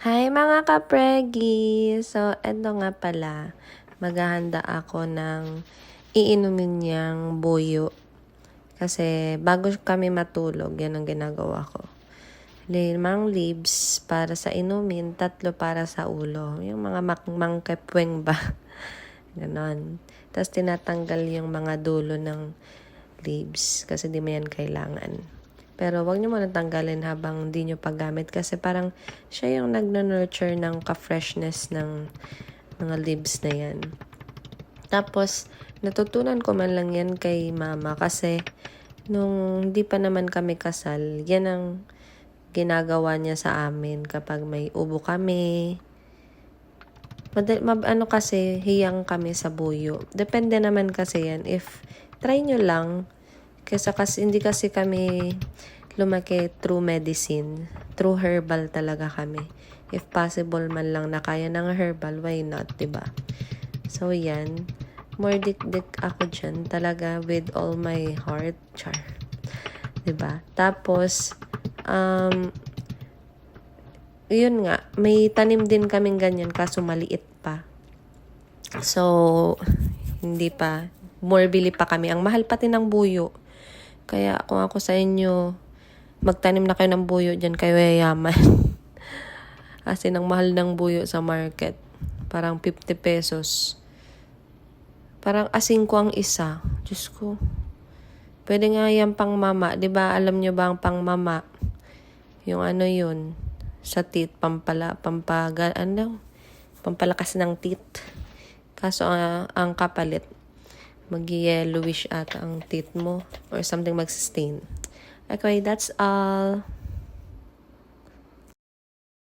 Hi mga kapregi! So, eto nga pala, maghahanda ako ng iinumin niyang buyo. Kasi bago kami matulog, yan ang ginagawa ko. 5 leaves para sa inumin, 3 para sa ulo. Yung mga mangkepweng ba? Ganon. Tapos tinatanggal yung mga dulo ng leaves kasi di mo yan kailangan. Pero wag niyo muna tanggalin habang hindi niyo paggamit kasi parang siya yung nagno-nurture ng ka-freshness ng mga leaves na yan. Tapos, natutunan ko man lang yan kay mama kasi nung hindi pa naman kami kasal, yan ang ginagawa niya sa amin kapag may ubo kami. Ano kasi, hiyang kami sa buyo. Depende naman kasi yan. If try nyo lang, kasi hindi kasi kami lumaki through medicine. Through herbal talaga kami. If possible man lang na kaya ng herbal, why not, diba? So, yan. More dik-dik ako dyan talaga with all my heart. Char. Diba? Tapos, yun nga, may tanim din kaming ganyan kaso maliit pa. So, hindi pa. More bili pa kami. Ang mahal pati ng buyo. Kaya kung ako sa inyo, magtanim na kayo ng buyo dyan, kayo yayaman. Kasi ang mahal ng buyo sa market. Parang 50 pesos. Parang asing ko ang isa. Diyos ko. Pwede nga yan pang mama. Diba, alam nyo ba ang pang mama? Yung ano yun? Sa teeth, pampalakas ng teeth. Kaso ang kapalit, mag-yellowish ata ang teeth mo or something mag-stain. Okay, that's all.